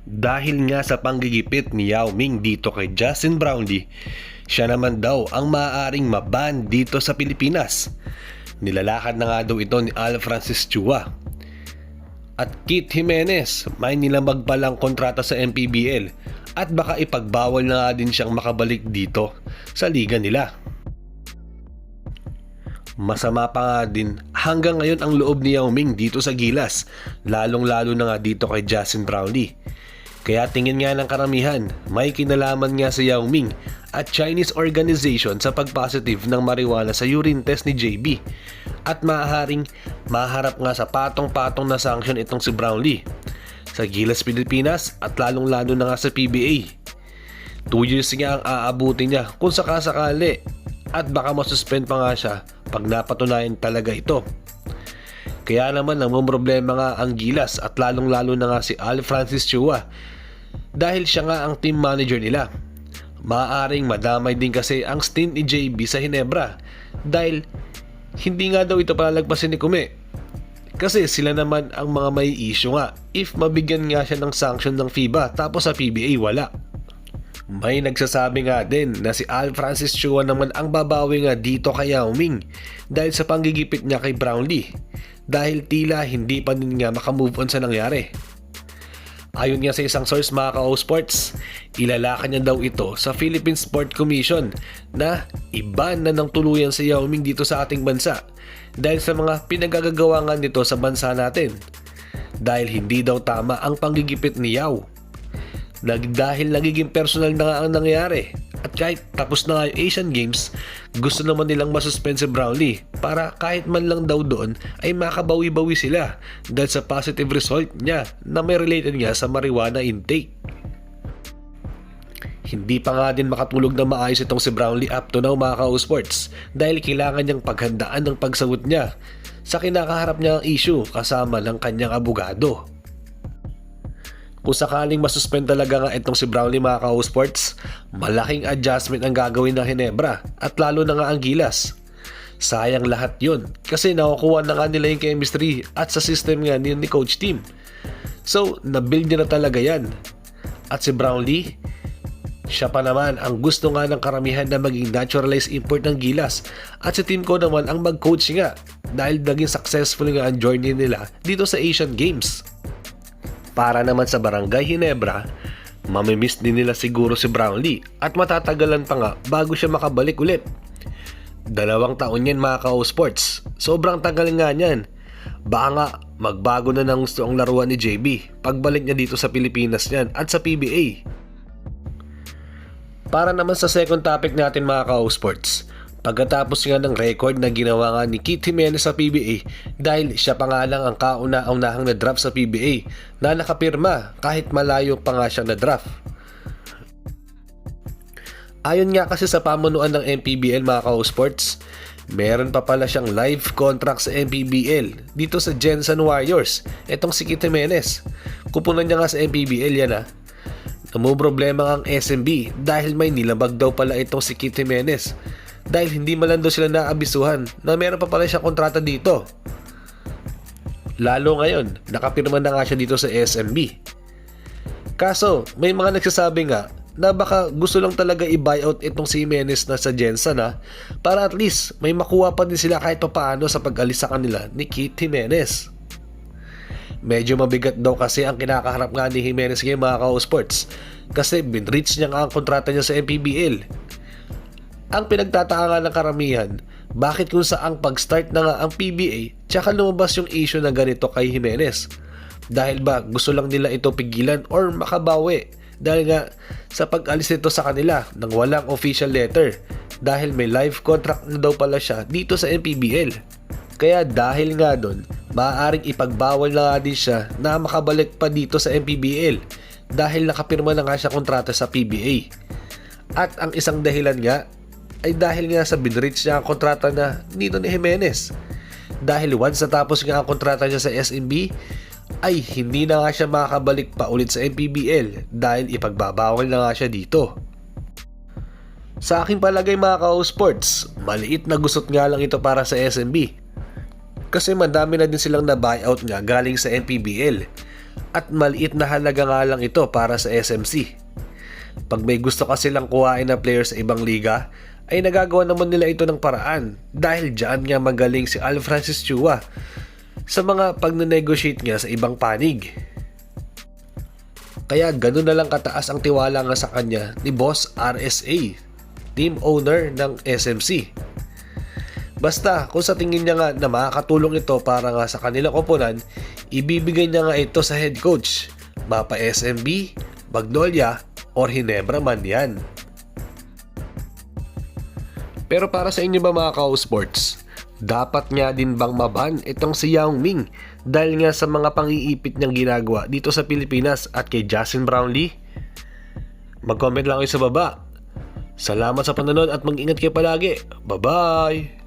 Dahil nga sa panggigipit ni Yao Ming dito kay Justin Brownlee, siya naman daw ang maaaring maban dito sa Pilipinas. Nilalakad na nga daw ito ni Al Francis Chua. At Keith Jimenez, may nilambag palang kontrata sa MPBL at baka ipagbawal na nga din siyang makabalik dito sa liga nila. Masama pa nga din hanggang ngayon ang loob ni Yao Ming dito sa Gilas, lalong-lalo na nga dito kay Justin Brownlee. Kaya tingin nga ng karamihan, may kinalaman nga si Yao Ming at Chinese organization sa pagpositive ng marijuana sa urine test ni JB. At maaaring maharap nga sa patong-patong na sanction itong si Brownlee sa Gilas Pilipinas at lalong-lalo na nga sa PBA. 2 years nga ang aabuti niya kung sakasakali at baka masuspend pa nga siya pag napatunayan talaga ito. Kaya naman namumroblema nga ang Gilas at lalong-lalo na nga si Al Francis Chua dahil siya nga ang team manager nila. Maaaring madamay din kasi ang stint ni JB sa Hinebra dahil hindi nga daw ito palalagpasin ni Kume. Kasi sila naman ang mga may issue nga if mabigyan nga siya ng sanction ng FIBA tapos sa PBA wala. May nagsasabi nga din na si Al Francis Chua naman ang babawi nga dito kay Yao Ming dahil sa panggigipit niya kay Brownlee dahil tila hindi pa din nga makamove on sa nangyari. Ayon nga sa isang source mga ka-O Sports, ilalakan niya daw ito sa Philippine Sport Commission na iban na ng tuluyan si Yao Ming dito sa ating bansa dahil sa mga pinagagagawa nga nito sa bansa natin dahil hindi daw tama ang panggigipit ni Yao. Dahil nagiging personal na nga ang nangyari at kahit tapos na nga yung Asian Games, gusto naman nilang masuspend si Brownlee para kahit man lang daw doon ay makabawi-bawi sila dahil sa positive result niya na may related nga sa marijuana intake. Hindi pa nga din makatulog na maayos itong si Brownlee up to now mga ka-O Sports dahil kailangan niyang paghandaan ng pagsagot niya sa kinakaharap niyang issue kasama ng kanyang abogado. Kung sakaling masuspend talaga nga itong si Brownlee mga ka-O Sports, malaking adjustment ang gagawin ng Hinebra at lalo na nga ang Gilas. Sayang lahat yun kasi nakukuha na nga nila yung chemistry at sa system nga ni coach team. So nabuild niya na talaga yan. At si Brownlee, siya pa naman ang gusto nga ng karamihan na maging naturalized import ng Gilas at si team ko naman ang mag-coach nga dahil naging successful nga ang journey nila dito sa Asian Games. Para naman sa Barangay Hinebra, mamimiss din nila siguro si Brownlee at matatagalan pa nga bago siya makabalik ulit. 2 taon yan mga ka-O Sports, sobrang tagal nga niyan. Baka nga magbago na ng gusto ang laruan ni JB pagbalik niya dito sa Pilipinas niyan at sa PBA. Para naman sa second topic natin mga ka-O Sports, pagkatapos nga ng record na ginawa nga ni Keith Jimenez sa PBA dahil siya pa nga lang ang kauna-unahang na-draft sa PBA na nakapirma kahit malayo pa nga siya na-draft. Ayon nga kasi sa pamunuan ng MPBL mga ka-O Sports, meron pa pala siyang live contract sa MPBL dito sa Gensan Warriors, etong si Keith Jimenez. Kupunan niya nga sa MPBL yan ha. Namumroblema ang SMB dahil may nilabag daw pala itong si Keith Jimenez dahil hindi man daw sila naabisuhan na meron pa pala siyang kontrata dito. Lalo ngayon, nakapirma na nga siya dito sa SMB. Kaso, may mga nagsasabi nga na baka gusto lang talaga i-buyout itong si Jimenez na sa Gensan para at least may makuha pa din sila kahit papaano sa pag-alis sa kanila ni Keith Jimenez. Medyo mabigat daw kasi ang kinakaharap nga ni Jimenez ngayon mga ka-O Sports kasi binreach niya nga ang kontrata niya sa MPBL. Ang pinagtataka ng karamihan, bakit kung saang pag-start na nga ang PBA tsaka lumabas yung issue na ganito kay Jimenez? Dahil ba gusto lang nila ito pigilan or makabawi? Dahil nga sa pag-alis nito sa kanila nang walang official letter dahil may live contract na daw pala siya dito sa MPBL. Kaya dahil nga doon, maaaring ipagbawal na nga din siya na makabalik pa dito sa MPBL dahil nakapirma na nga siya kontrata sa PBA. At ang isang dahilan nga ay dahil nga sa binreach niya ang kontrata na dito ni Jimenez. Dahil once natapos nga ang kontrata niya sa SMB, ay hindi na nga siya makakabalik pa ulit sa MPBL dahil ipagbabawal na nga siya dito. Sa aking palagay mga ka-O Sports, maliit na gusot nga lang ito para sa SMB. Kasi madami na din silang na buyout nga galing sa MPBL. At maliit na halaga nga lang ito para sa SMC. Pag may gusto kasi lang kuhain na player sa ibang liga, ay nagagawa naman nila ito ng paraan dahil dyan nga magaling si Al Francis Chua sa mga pag-negotiate niya sa ibang panig. Kaya ganun na lang kataas ang tiwala nga sa kanya ni Boss RSA, team owner ng SMC. Basta kung sa tingin niya nga na makakatulong ito para nga sa kanilang koponan, ibibigay niya nga ito sa head coach, mapa SMB, Magnolia, or Hinebra man yan. Pero para sa inyo ba mga ka-sports, dapat nga din bang maban itong si Yao Ming dahil nga sa mga pang-iipit niyang ginagawa dito sa Pilipinas at kay Justin Brownlee? Mag-comment lang kayo sa baba. Salamat sa panonood at mag-ingat kayo palagi. Bye-bye!